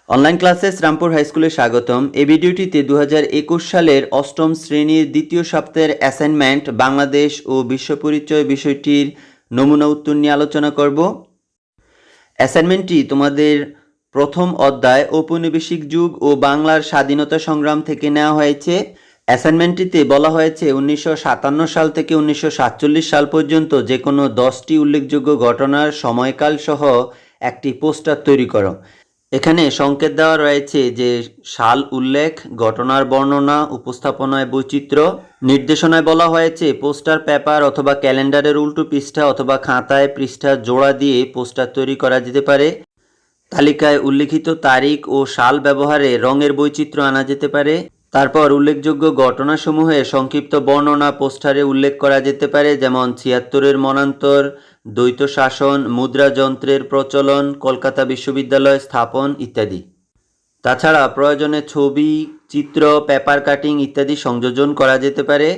Online ক্লাসে Rampur high স্কুলে স্বাগতম। এই ভিডিওটিতে 2021 সালের অষ্টম শ্রেণীর দ্বিতীয় সপ্তাহের অ্যাসাইনমেন্ট বাংলাদেশ ও বিশ্ব পরিচয় বিষয়টির নমুনা উত্তর নিয়ে আলোচনা করব। অ্যাসাইনমেন্টটি তোমাদের প্রথম অধ্যায় ঔপনিবেশিক যুগ ও বাংলার স্বাধীনতা সংগ্রাম থেকে নেওয়া হয়েছে। অ্যাসাইনমেন্টটিতে বলা হয়েছে 1957 সাল থেকে 1947 সাল পর্যন্ত যে কোনো 10টি উল্লেখযোগ্য ঘটনার সময়কাল সহ একটি পোস্টার তৈরি করো। এখানে সংকেত দেওয়া রয়েছে যে সাল উল্লেখ, ঘটনার বর্ণনা, উপস্থাপনায় বৈচিত্র্য। নির্দেশনায় বলা হয়েছে পোস্টার পেপার অথবা ক্যালেন্ডারের উল্টো পৃষ্ঠা অথবা খাতায় পৃষ্ঠা জোড়া দিয়ে পোস্টার তৈরি করা যেতে পারে। তালিকায় উল্লিখিত তারিখ ও সাল ব্যবহারে রঙের বৈচিত্র্য আনা যেতে পারে। তারপর উল্লেখযোগ্য ঘটনাসমূহে সংক্ষিপ্ত বর্ণনা পোস্টারে উল্লেখ করা যেতে পারে, যেমন 76-এর মনান্তর, দ্বৈত শাসন, মুদ্রা যন্ত্রের প্রচলন, কলকাতা বিশ্ববিদ্যালয় স্থাপন ইত্যাদি। তাছাড়া প্রয়োজনে ছবি, চিত্র, পেপার কাটিং ইত্যাদি সংযোজন করা যেতে পারে।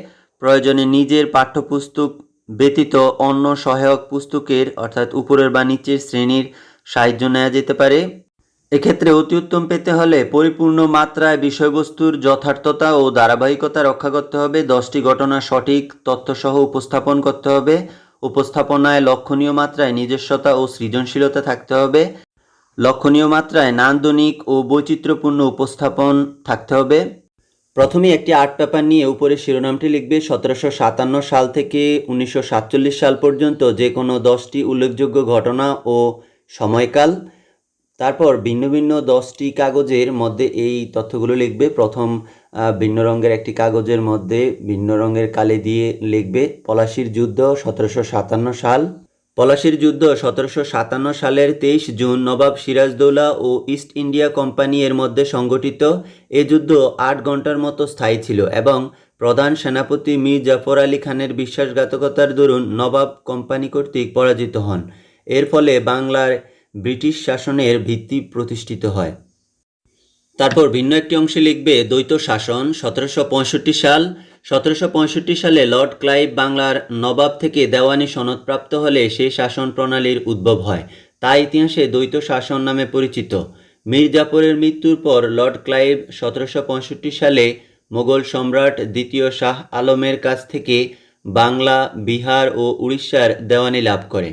প্রয়োজনে নিজের পাঠ্যপুস্তক ব্যতীত অন্য সহায়ক পুস্তকের অর্থাৎ উপরের বা নিচের শ্রেণীর সাহায্য নেওয়া যেতে পারে। এক্ষেত্রে অতি উত্তম পেতে হলে পরিপূর্ণ মাত্রায় বিষয়বস্তুর যথার্থতা ও ধারাবাহিকতা রক্ষা করতে হবে। 10টি ঘটনা সঠিক তথ্যসহ উপস্থাপন করতে হবে। উপস্থাপনায় লক্ষণীয় মাত্রায় নিজস্বতা ও সৃজনশীলতা থাকতে হবে। লক্ষণীয় মাত্রায় নান্দনিক ও বৈচিত্র্যপূর্ণ উপস্থাপন থাকতে হবে। প্রথমে একটি আর্ট পেপার নিয়ে উপরে শিরোনামটি লিখবে 1757 সাল থেকে 1947 সাল পর্যন্ত যে কোনো 10টি উল্লেখযোগ্য ঘটনা ও সময়কাল। তারপর ভিন্ন ভিন্ন 10টি কাগজের মধ্যে এই তথ্যগুলো লিখবে। প্রথম ভিন্ন রঙের একটি কাগজের মধ্যে ভিন্ন রঙের কালি দিয়ে লিখবে পলাশীর যুদ্ধ 1757 সাল। পলাশীর যুদ্ধ 1757 সালের 23 জুন নবাব সিরাজদৌলা ও ইস্ট ইন্ডিয়া কোম্পানি এর মধ্যে সংগঠিত। এ যুদ্ধ 8 ঘন্টার মতো স্থায়ী ছিল এবং প্রধান সেনাপতি মীর জাফর আলী খানের বিশ্বাসঘাতকতার দরুন নবাব কোম্পানি কর্তৃক পরাজিত হন। এর ফলে বাংলার ব্রিটিশ শাসনের ভিত্তি প্রতিষ্ঠিত হয়। তারপর ভিন্ন একটি অংশে লিখবে দ্বৈত শাসন 1765 সাল। 1765 সালে লর্ড ক্লাইভ বাংলার নবাব থেকে দেওয়ানি সনদ প্রাপ্ত হলে সেই শাসন প্রণালীর উদ্ভব হয়, তাই ইতিহাসে দ্বৈত শাসন নামে পরিচিত। মীর জাফরের মৃত্যুর পর লর্ড ক্লাইভ 1765 সালে মোগল সম্রাট দ্বিতীয় শাহ আলমের কাছ থেকে বাংলা, বিহার ও উড়িষ্যার দেওয়ানি লাভ করে।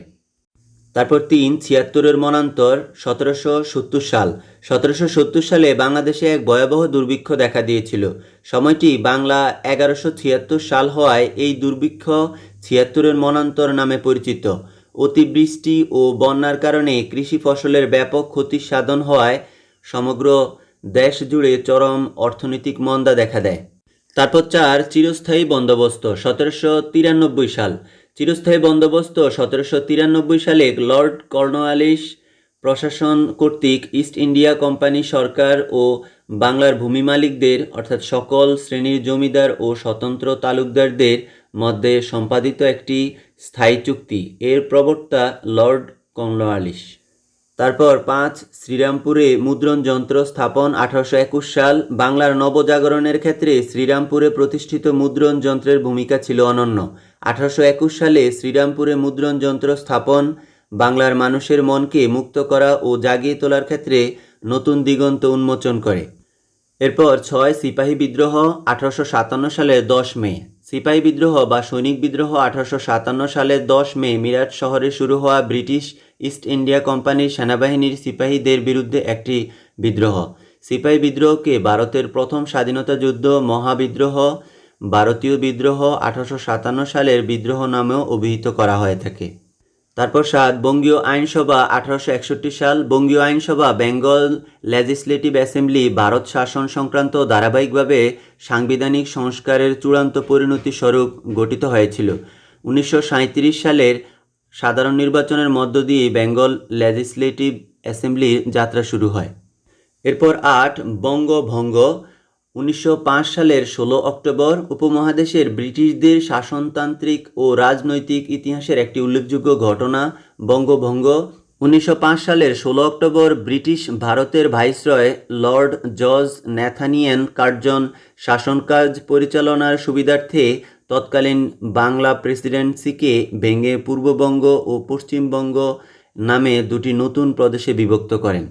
তারপর 76-এর মনান্তর 1770 সাল। 1770 সালে বাংলাদেশে এক ভয়াবহ দুর্ভিক্ষ দেখা দিয়েছিল। সময়টি বাংলা 1176 সাল হওয়ায় এই দুর্ভিক্ষ 76-এর মনান্তর নামে পরিচিত। অতিবৃষ্টি ও বন্যার কারণে কৃষি ফসলের ব্যাপক ক্ষতি সাধন হওয়ায় সমগ্র দেশ জুড়ে চরম অর্থনৈতিক মন্দা দেখা দেয়। তারপর 4 চিরস্থায়ী বন্দোবস্ত 1793 সাল। চিরস্থায়ী বন্দোবস্ত 1793 সালে লর্ড কর্নওয়ালিস প্রশাসন কর্তৃক ইস্ট ইন্ডিয়া কোম্পানি সরকার ও বাংলার ভূমি মালিকদের অর্থাৎ সকল শ্রেণীর জমিদার ও স্বতন্ত্র তালুকদারদের মধ্যে সম্পাদিত একটি স্থায়ী চুক্তি। এর প্রবক্তা লর্ড কর্নওয়ালিস। তারপর 5 শ্রীরামপুরে মুদ্রণ যন্ত্র স্থাপন 1821 সাল। বাংলার নবজাগরণের ক্ষেত্রে শ্রীরামপুরে প্রতিষ্ঠিত মুদ্রণ যন্ত্রের ভূমিকা ছিল অনন্য। 1821 সালে শ্রীরামপুরে মুদ্রণ যন্ত্র স্থাপন বাংলার মানুষের মনকে মুক্ত করা ও জাগিয়ে তোলার ক্ষেত্রে নতুন দিগন্ত উন্মোচন করে। এরপর 6 সিপাহী বিদ্রোহ 1857 সালের 10 মে। সিপাহী বিদ্রোহ বা সৈনিক বিদ্রোহ 1857 সালের 10 মে মিরাট শহরে শুরু হওয়া ব্রিটিশ ইস্ট ইন্ডিয়া কোম্পানির সেনাবাহিনীর সিপাহীদের বিরুদ্ধে একটি বিদ্রোহ। সিপাহী বিদ্রোহকে ভারতের প্রথম স্বাধীনতা যুদ্ধ, মহাবিদ্রোহ, ভারতীয় বিদ্রোহ 1857 সালের বিদ্রোহ নামেও অভিহিত করা হয়ে থাকে। তারপর 7 বঙ্গীয় আইনসভা 1861 সাল। বঙ্গীয় আইনসভা বেঙ্গল লেজিসলেটিভ অ্যাসেম্বলি ভারত শাসন সংক্রান্ত ধারাবাহিকভাবে সাংবিধানিক সংস্কারের চূড়ান্ত পরিণতি স্বরূপ গঠিত হয়েছিল। 1937 সালের সাধারণ নির্বাচনের মধ্য দিয়ে বেঙ্গল লেজিসলেটিভ অ্যাসেম্বলির যাত্রা শুরু হয়। এরপর 8 বঙ্গভঙ্গ 1905 সালের 16 অক্টোবর। উপমহাদেশের ব্রিটিশদের শাসনতান্ত্রিক ও রাজনৈতিক ইতিহাসের একটি উল্লেখযোগ্য ঘটনা বঙ্গভঙ্গ। 1905 সালের 16 অক্টোবর ব্রিটিশ ভারতের ভাইসরয় লর্ড জর্জ ন্যাথানিয়ান কার্জন শাসনকাজ পরিচালনার সুবিধার্থে তৎকালীন বাংলা প্রেসিডেন্সিকে ভেঙে পূর্ববঙ্গ ও পশ্চিমবঙ্গ নামে দুটি নতুন প্রদেশে বিভক্ত করেন।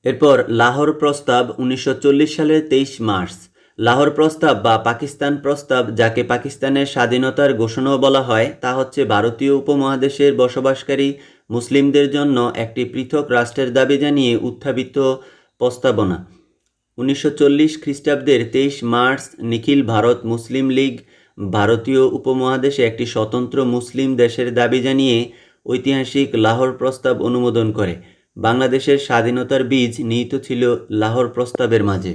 এরপর লাহোর প্রস্তাব 1940 সালের 23 মার্চ। লাহোর প্রস্তাব বা পাকিস্তান প্রস্তাব, যাকে পাকিস্তানের স্বাধীনতার ঘোষণাও বলা হয়, তা হচ্ছে ভারতীয় উপমহাদেশের বসবাসকারী মুসলিমদের জন্য একটি পৃথক রাষ্ট্রের দাবি জানিয়ে উত্থাপিত প্রস্তাবনা। 1940 খ্রিস্টাব্দের 23 মার্চ নিখিল ভারত মুসলিম লীগ ভারতীয় উপমহাদেশে একটি স্বতন্ত্র মুসলিম দেশের দাবি জানিয়ে ঐতিহাসিক লাহোর প্রস্তাব অনুমোদন করে। বাংলাদেশের স্বাধীনতার বীজ নিহিত ছিল লাহোর প্রস্তাবের মাঝে।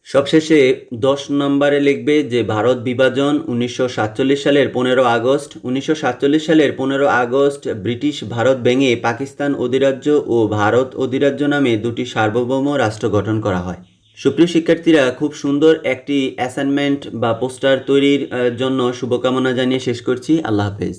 সবশেষে 10 নম্বরে লিখবে যে ভারত বিভাজন 1947 সালের 15 আগস্ট। 1947 সালের 15 আগস্ট ব্রিটিশ ভারত ভেঙে পাকিস্তান অধিরাজ্য ও ভারত অধিরাজ্য নামে দুটি সার্বভৌম রাষ্ট্র গঠন করা হয়। সুপ্রিয় শিক্ষার্থীরা, খুব সুন্দর একটি অ্যাসাইনমেন্ট বা পোস্টার তৈরির জন্য শুভকামনা জানিয়ে শেষ করছি। আল্লাহ হাফেজ।